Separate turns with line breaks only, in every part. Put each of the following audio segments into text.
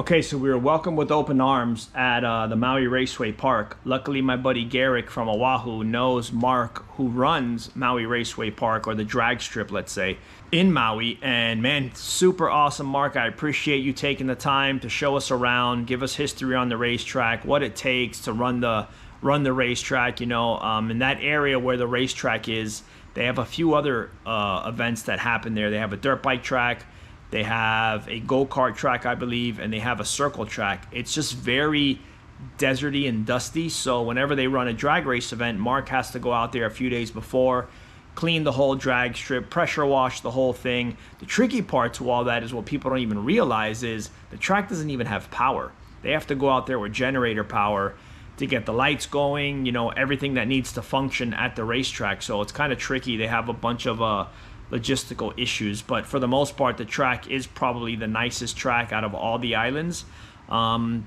Okay, so we were welcomed with open arms at the Maui Raceway Park. Luckily, my buddy Garrick from Oahu knows Mark, who runs Maui Raceway Park, or the drag strip, let's say, in Maui. And man, super awesome, Mark. I appreciate you taking the time to show us around, give us history on the racetrack, what it takes to run the racetrack. You know, in that area where the racetrack is, they have a few other events that happen there. They have a dirt bike track. They have a go-kart track, I believe, and they have a circle track. It's just very deserty and dusty, so whenever they run a drag race event, Mark has to go out there a few days before, clean the whole drag strip, pressure wash the whole thing. The tricky part to all that is what people don't even realize is the track doesn't even have power. They have to go out there with generator power to get the lights going, you know, everything that needs to function at the racetrack. So it's kind of tricky. They have a bunch of logistical issues, but for the most part the track is probably the nicest track out of all the islands.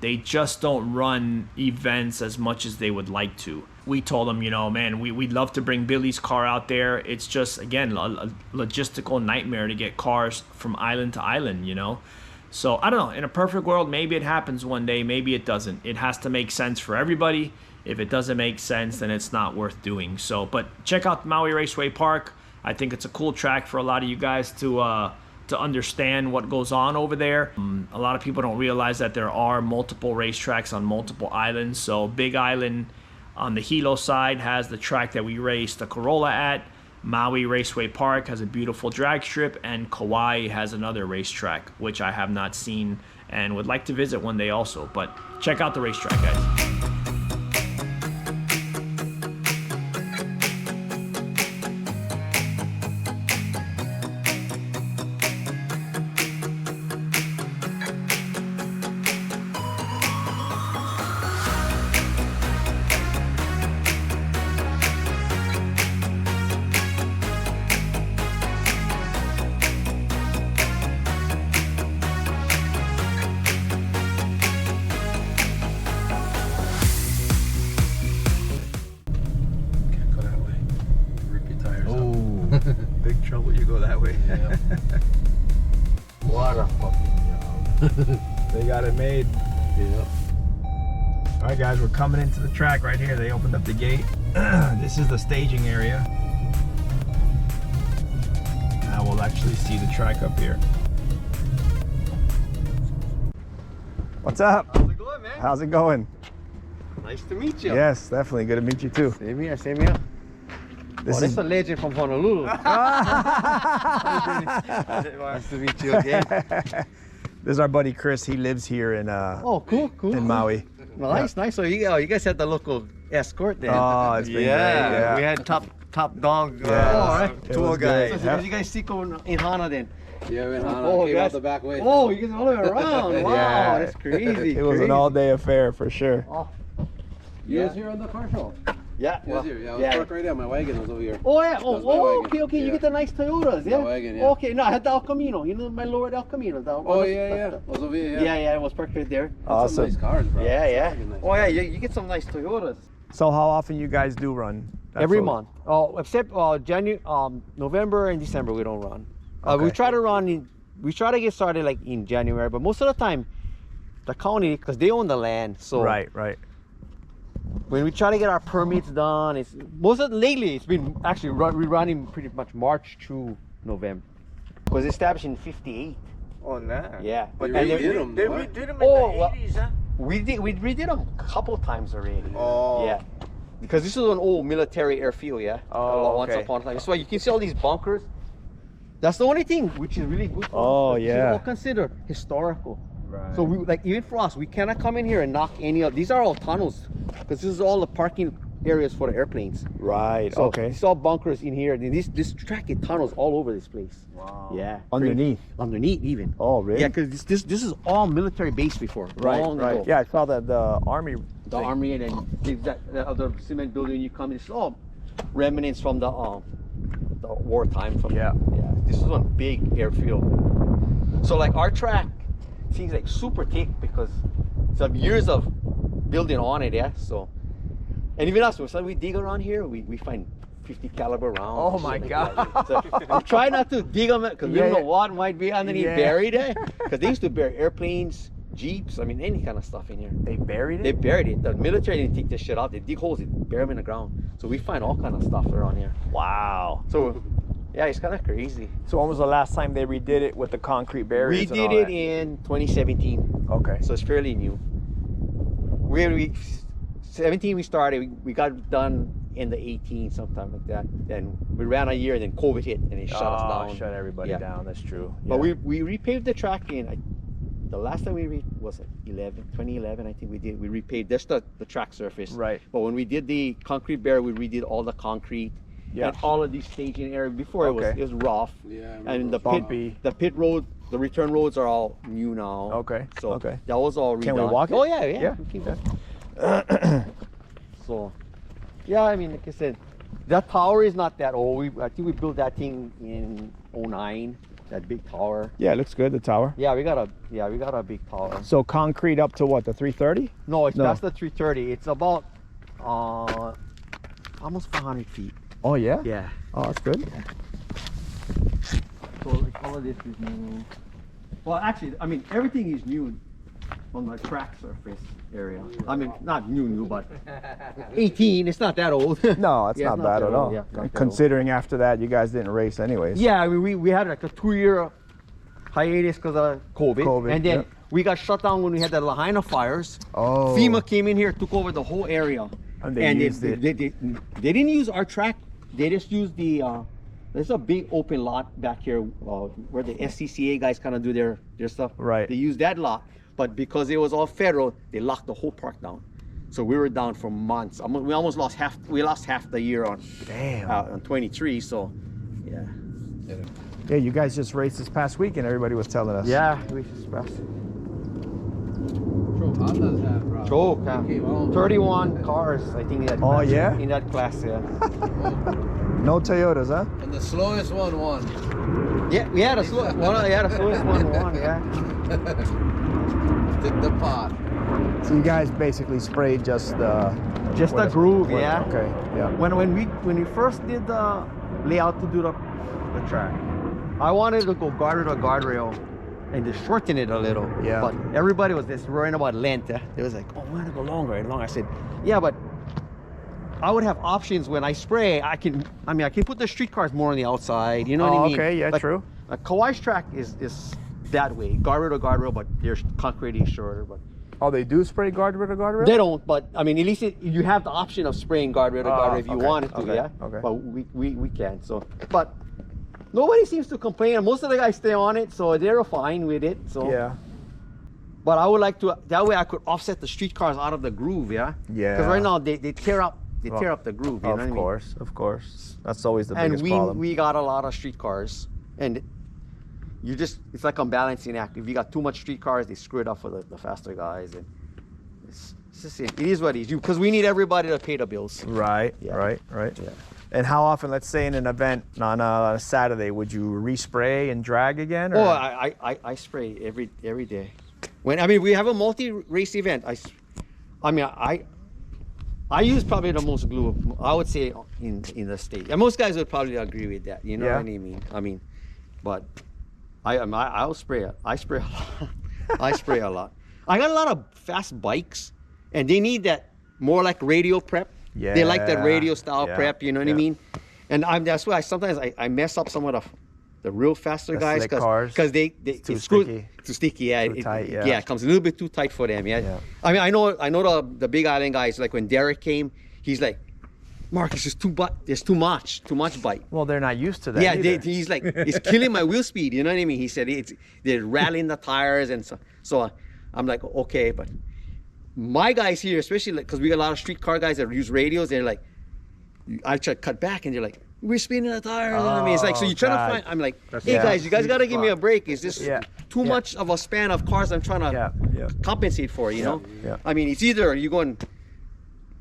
They just don't run events as much as they would like to. We told them, you know, man, we'd love to bring Billy's car out there. It's just, again, a logistical nightmare to get cars from island to island, you know. So I don't know, in a perfect world maybe it happens one day, maybe it doesn't. It has to make sense for everybody. If it doesn't make sense, then it's not worth doing. So, but check out Maui Raceway Park. I think it's a cool track for a lot of you guys to understand what goes on over there. A lot of people don't realize that there are multiple racetracks on multiple islands. So Big Island on the Hilo side has the track that we raced the Corolla at. Maui Raceway Park has a beautiful drag strip, and Kauai has another racetrack, which I have not seen and would like to visit one day also. But check out the racetrack, guys.
Big trouble, you go that way.
Yeah. What a fucking job.
They got it made.
Yeah.
All right, guys, we're coming into the track right here. They opened up the gate. This is the staging area. Now we'll actually see the track up here. What's up?
How's it going, man?
How's it going?
Nice to meet you.
Yes, definitely. Good to meet you too.
Same here, same here.
This
This is a legend from Honolulu. Nice to meet you again.
This is our buddy Chris. He lives here in
Oh, cool.
in Maui.
Nice, nice. So you guys had the local escort then.
Oh, it's been great. Yeah.
We had top dog tour guide. So you guys stick on in Hana then?
Yeah, we came out the back way.
Oh, you guys all the way around. Wow,
Yeah.
that's crazy.
It was an all-day affair for sure.
Oh,
You was here on the car show?
yeah.
You was here. Yeah, I was parked right there. My wagon was over here.
Oh yeah.
That was my wagon.
Okay. You
Yeah.
get the nice Toyotas, yeah.
My wagon, yeah.
Okay, no, I had the El Camino. You know my lower El Camino.
Oh yeah. I was over here.
Yeah, it was parked right there.
Some nice cars, bro.
Yeah.
Fucking nice.
Oh yeah, you get some nice Toyotas.
So how often you guys do run? That's
Every
all-
month. Oh, except January, November and December we don't run. We
Okay.
try to run we try to get started like in January, but most of the time the county, because they own the land, so
Right.
when we try to get our permits done, it's lately it's been actually we're running pretty much March through November. It was established in '58.
Oh, nah.
Yeah,
But
and
you
then-
did them.
We did them
Oh, well,
80s, huh?
we redid them a couple times already.
Oh.
Yeah, because this is an old military airfield. Yeah.
Oh,
Once
okay.
upon a time. That's why you can see all these bunkers. That's the only thing which is really good.
Oh,
This is
yeah.
all considered historical.
Right.
So we like even for us, we cannot come in here and knock any of these are all tunnels because this is all the parking areas for the airplanes.
Right.
So
Okay.
it's all bunkers in here. This track it tunnels all over this place.
Wow.
Yeah.
Underneath.
Underneath even.
Oh, really?
Yeah, because this is all military base before. long ago.
Yeah, I saw that the army.
The army and then that other cement building you come in, it's all remnants from the wartime from
Yeah.
This is one big airfield. So like our track seems like super thick because some years of building on it, yeah. So and even us, so we dig around here, we find 50 caliber rounds.
Oh
and
my
shit
God.
like that. So I'm trying not to dig them because we don't know what might be underneath buried there. Because they used to bury airplanes, Jeeps. I mean, any kind of stuff in here.
They buried
They
it?
buried it. The military didn't take this shit out. They dig holes, they bury them in the ground. So we find all kind of stuff around here.
Wow.
So yeah, it's kind of crazy.
So when was the last time they redid it with the concrete barriers?
We did it in 2017.
Okay.
So it's fairly new. We 17 we started. We got done in the 18, sometime like that. Then we ran a year, and then COVID hit, and it shut us down.
Shut everybody
Yeah.
down. That's true.
But
Yeah.
we repaved the track in. The last time was it 2011, I think we did. We repaved just the track surface.
Right.
But when we did the concrete barrier, we redid all the concrete.
Yeah.
And all of these staging area. Before
Okay.
it was rough.
Yeah, I remember
And the
those.
Bumpy.
the pit road, the return roads are all new now.
Okay,
So
okay.
that was all redone.
Can we walk it?
Oh yeah.
Yeah.
We can go. So, yeah, I mean, like I said, that tower is not that old. I think we built that thing in 2009. That big tower.
Yeah, it looks good, the tower.
Yeah, we got a big tower.
So concrete up to what, the 330?
No, it's
No.
past the 330. It's about almost 500 feet.
Oh, yeah?
Yeah.
Oh, that's good.
So like, all of this is new. Well, actually, I mean, everything is new on the track surface area. I mean, not new, but 18. It's not that old.
No, it's
Yeah,
not
it's not
bad
that
at
old,
all.
yeah, not that
Considering after that, you guys didn't race anyways.
Yeah, I mean, we had like a 2-year hiatus because of COVID. And then
yeah.
we got shut down when we had the Lahaina fires.
Oh.
FEMA came in here, took over the whole area.
And they used it.
They didn't use our track. They just used the, there's a big open lot back here where the SCCA guys kind of do their stuff.
Right.
They used that lot. But because it was all federal, they locked the whole park down. So we were down for months. We almost lost half the year on,
Damn.
on 23. So, yeah.
Yeah, you guys just raced this past weekend, everybody was telling us.
Yeah, we just passed.
Honda's have, bro.
Choke,
They came out.
31 cars, I think, in that
Oh,
class.
yeah?
In that class, yeah.
No Toyotas, huh?
And the slowest one won.
Yeah, we had a slowest one won, yeah.
Did the pot.
So you guys basically sprayed just the...
Just the groove, yeah.
Okay, yeah.
When we first did the layout to do the track, I wanted to go guardrail to guardrail and just shorten it a little.
Yeah.
But everybody was just worrying about length. They was like, oh, I want to go longer and longer. I said, yeah, but I would have options when I spray. I can put the street cars more on the outside. You know what I mean?
Okay, yeah,
Like,
true.
Kauai's track is that way, guardrail to guardrail, but their concrete is shorter. But
Oh, they do spray guardrail to guardrail?
they don't. But I mean, at least you have the option of spraying guardrail to guardrail if you
okay,
wanted to.
okay,
Yeah.
okay.
But we can't. So, but nobody seems to complain. Most of the guys stay on it, so they're fine with it. So.
Yeah.
But I would like to. That way, I could offset the street cars out of the groove. Yeah.
Yeah.
Because right now they tear up. They tear up the groove. You know what I mean?
Of course. That's always the
And
biggest problem.
we got a lot of street cars, and it's like a balancing act. If you got too much street cars, they screw it up for the faster guys, and it's just it is what it is. Because we need everybody to pay the bills.
Right,
Yeah.
right.
Yeah.
And how often, let's say in an event on a Saturday, would you respray and drag again? Or?
Oh, I spray every day. When we have a multi-race event, I use probably the most glue, I would say, in the state. And most guys would probably agree with that. You know
Yeah.
what I mean? But I'll spray it. I spray a lot. I spray a lot. I got a lot of fast bikes, and they need that more like radio prep. They like that radio style
Yeah.
prep. You know what I
Yeah.
mean? And that's why sometimes I mess up some of the real faster
The
guys
slick cars.
because they
too
screw-
sticky.
Too sticky, yeah.
Too tight, yeah.
Yeah, it comes a little bit too tight for them, yeah.
Yeah.
I mean, I know the Big Island guys. Like when Derek came, he's like, Mark, it's just there's too much bite.
Well, they're not used to that.
Yeah,
either.
he's like, it's killing my wheel speed. You know what I mean? He said they're rattling the tires and so I'm like, okay, but my guys here, especially because we got a lot of street car guys that use radios, they're like, I try to cut back and they're like, we're spinning the tires. You know what I mean? It's like, so you try
God.
to find, I'm like,
That's
hey
yeah.
guys, you guys got to give me a break. Is this
Yeah.
too
Yeah.
much of a span of cars I'm trying to
Yeah.
compensate for, you know?
Yeah.
I mean, it's either you going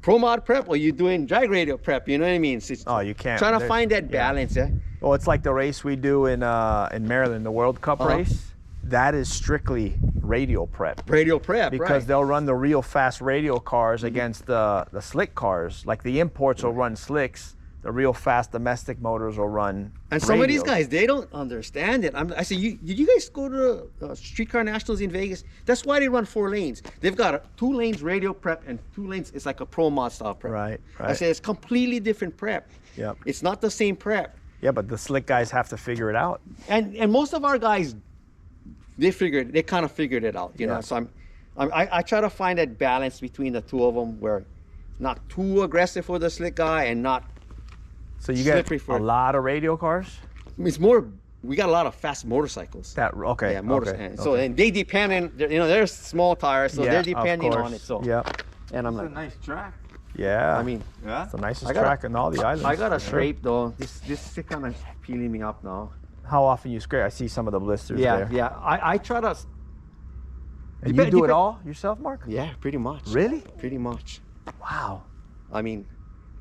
pro mod prep or you're doing drag radio prep, you know what I mean? It's
Oh, you can't.
trying to
There's-
find that balance, yeah?
Well, it's like the race we do in Maryland, the World Cup
Uh-huh.
race. That is strictly radio prep.
Radio prep,
Because
right?
they'll run the real fast radio cars against the slick cars. Like the imports will run slicks the real fast domestic motors will run.
And some of these
radials.
guys, they don't understand it. I say, did you guys go to the Streetcar Nationals in Vegas? That's why they run 4 lanes. They've got 2 lanes radio prep and 2 lanes. It's like a pro mod style prep.
Right.
I say it's completely different prep.
Yep.
It's not the same prep.
Yeah, but the slick guys have to figure it out.
And most of our guys, they kind of figured it out. You know.
Yeah.
So I try to find that balance between the two of them, where not too aggressive for the slick guy and not.
So you get
Slippery for
a
it.
lot of radial cars?
It's more. We got a lot of fast motorcycles.
Okay.
Yeah, motorcycles.
Okay.
So
okay.
and they depend on, they're small tires, so
Yeah,
they're
of
depending on
course.
it. So
Yeah.
and I'm
It's a
like,
nice track.
Yeah.
I mean,
Yeah.
it's the nicest
I gotta-
track in all the islands.
I got a
for sure.
scrape though. This is kind of peeling me up now.
How often you scrape? I see some of the blisters
Yeah,
there.
yeah. I try to.
And
Dep-
you do it
dep-
all yourself, Mark?
Yeah, pretty much.
Really?
Pretty much.
Wow.
I mean,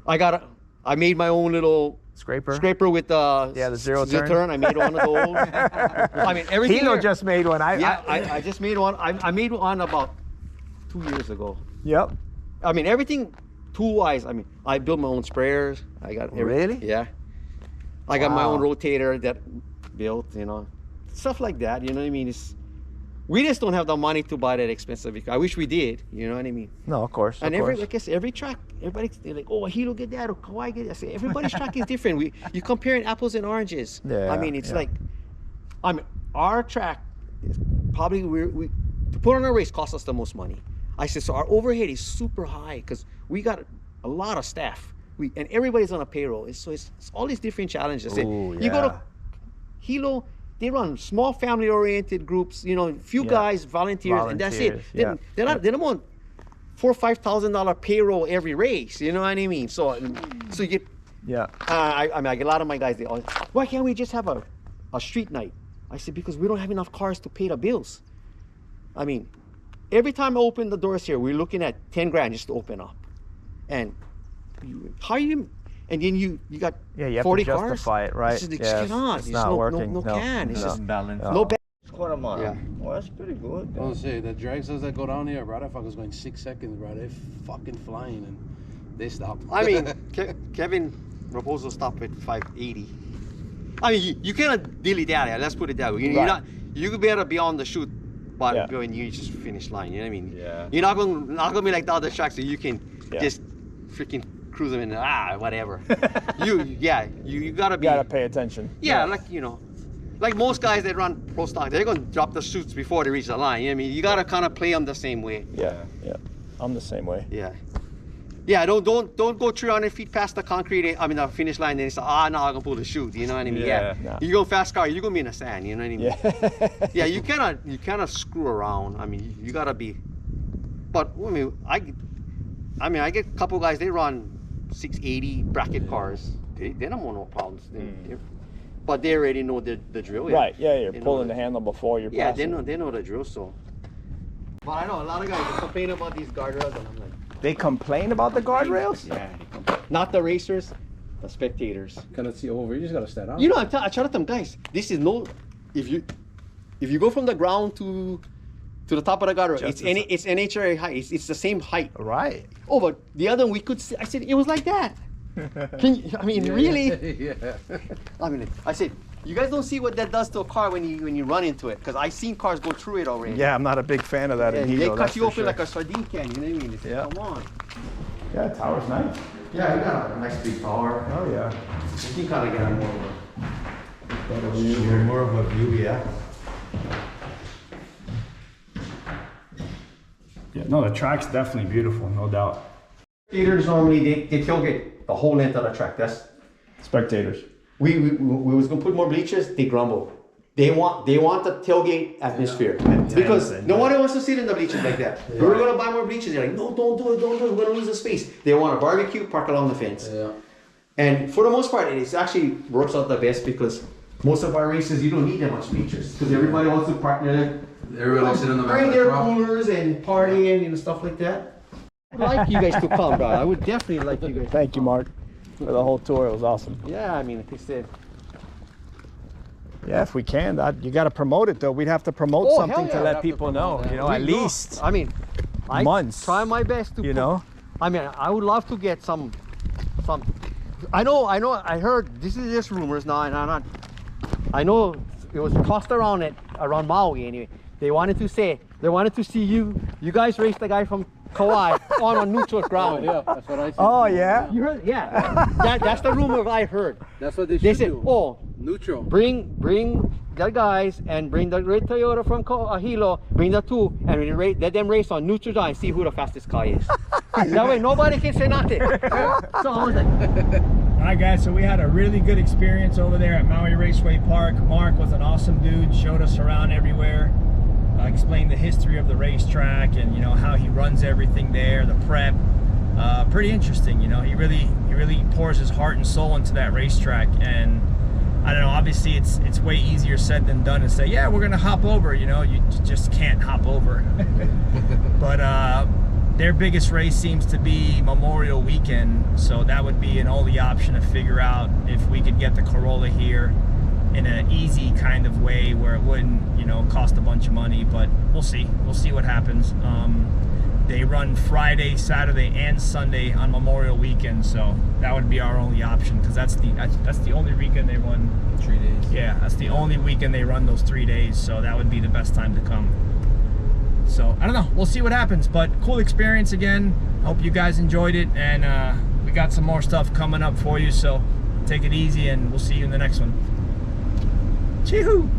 I made my own little scraper with the
Yeah, the zero turn.
I made one of those. I mean, everything.
Hilo
here-
just made one.
I just made one. I made one about 2 years ago.
Yep.
I mean, everything tool-wise. I mean, I built my own sprayers. I got
Really?
Yeah. I got my own
Wow.
rotator that built. Stuff like that. You know what I mean? We just don't have the money to buy that expensive vehicle. I wish we did. You know what I mean?
No, of course.
And
of course.
like I said, every track, everybody's like, oh, Hilo get that, or Kawhi get that. I say, everybody's track is different. You're comparing apples and oranges.
Yeah,
I mean, it's
yeah.
like, our track is probably we to put on a race costs us the most money. I said, so our overhead is super high because we got a lot of staff. And everybody's on a payroll. It's all these different challenges. I said,
Ooh,
you go
yeah.
to Hilo, they run small family-oriented groups. Few
Yeah.
guys, volunteers, and that's it.
Volunteers, yeah.
They don't want $4,000 or $5,000 payroll every race. You know what I mean? So you get.
Yeah.
I get a lot of my guys. They always, why can't we just have a street night? I said, because we don't have enough cars to pay the bills. I mean, every time I open the doors here, we're looking at 10 grand just to open up. And and then you got
Yeah, you have
40
to justify
cars?
it, right?
It's just,
Yes,
cannot.
it's
There's
not
no,
working.
No
No,
can. It's
no.
just
Balance.
no balance.
Quarter mile.
Yeah.
Oh, that's pretty good.
I was say the dragsters that go down here, bro, that fucker's going 6 seconds, bro. They're fucking flying and they stop.
I mean, Kevin Raposo stopped at 580. I mean, you cannot dilly dally. Let's put it that way. You're
Right.
not. You could better be on the shoot, but
Yeah.
when you just finish line, you know what I mean?
Yeah.
You're not gonna be like the other tracks, so you can
Yeah.
just freaking cruise them in. Whatever. you gotta be.
You gotta pay attention.
Yeah, like most guys that run pro stock, they're gonna drop the shoots before they reach the line. You know what I mean? You gotta kind of play them the same way.
Yeah. Yeah. I'm the same way.
Yeah. Yeah, don't go 300 feet past the concrete. I mean the finish line. Then it's now I'm gonna pull the chute. You know what I mean?
Yeah.
Nah.
You go fast car, you're gonna be in the sand. You know what I mean?
Yeah.
Yeah, you cannot screw around. I mean, you gotta be. But I get a couple guys. They run 680 bracket cars. They don't want no problems. But they already know the drill. Yeah.
Right. Yeah. You're
They know
pulling the handle before you're
Yeah,
passing.
they know the drill. So. But I know a lot of guys complain about these guardrails, and I'm like.
They complain about the guardrails?
Yeah. Not the racers, the spectators.
Cannot see over. You just gotta stand up.
I try to tell them, guys, this is no. If you go from the ground to the top of the guardrail, it's NHRA height. It's the same height.
Right.
Oh, but the other one we could see. I said it was like that. Really?
Yeah.
I mean, I said, you guys don't see what that does to a car when you run into it, because I've seen cars go through it already.
Yeah, I'm not a big fan of that in
And they
Hilo,
cut
that's
you
for
open
sure.
like a sardine can. You know what I mean? It's,
Yeah.
Come on.
Yeah, the tower's nice.
Yeah, you got a nice big tower.
Oh yeah.
You can kind of get more of
More of a view, yeah.
Yeah, no, the track's definitely beautiful, no doubt.
Spectators normally they tailgate the whole length of the track. That's
Spectators.
we was gonna put more bleachers. They grumble. They want the tailgate atmosphere because nobody wants to sit in the bleachers like that. Yeah. We're gonna buy more bleachers. They're like, no, don't do it. We're gonna lose the space. They want a barbecue, park along the fence.
Yeah.
And for the most part, it actually works out the best because most of our races you don't need that much bleachers because everybody wants to park there.
Everybody sit in the back
Bring
of the
their
truck.
coolers and partying and stuff like that. I'd like you guys to come, bro. I would definitely like you guys.
Thank you, Mark, for the whole tour. It was awesome.
Yeah, I mean, like I said.
Yeah, if we can, you got to promote it though. We'd have to promote
Oh,
something
hell
to
yeah.
let
Have to
people
promote
know.
that.
You know, at
We know.
least
I mean, I
months.
try my best to.
You know.
I mean, I would love to get some. I know. I heard, this is just rumors now, and I'm not, I know it was tossed around Maui anyway. They wanted to see you guys race the guy from Kauai on neutral ground.
Yeah, that's what I said.
Oh, yeah?
You heard? Yeah. That's the rumor I heard.
That's what they
They
should
said,
do.
oh,
Neutral.
bring the guys and bring the red Toyota from Hilo, bring the two, and let them race on neutral and see who the fastest car is. That way nobody can say nothing. So I was like,
All right, guys, so we had a really good experience over there at Maui Raceway Park. Mark was an awesome dude, showed us around everywhere, explained the history of the racetrack and, you know, how he runs everything there, the prep. Pretty interesting, you know. He really pours his heart and soul into that racetrack, and I don't know, obviously it's way easier said than done to say, yeah, we're gonna hop over, you know. You just can't hop over. But their biggest race seems to be Memorial Weekend, so that would be an only option to figure out if we could get the Corolla here in an easy kind of way where it wouldn't, you know, cost a bunch of money. But we'll see what happens. They run Friday, Saturday, and Sunday on Memorial Weekend, so that would be our only option, because that's the only weekend they run.
3 days.
Yeah, that's the only weekend they run those 3 days, so that would be the best time to come. So I don't know, we'll see what happens, but cool experience again. Hope you guys enjoyed it, and we got some more stuff coming up for you, so take it easy and we'll see you in the next one. Chee-hoo!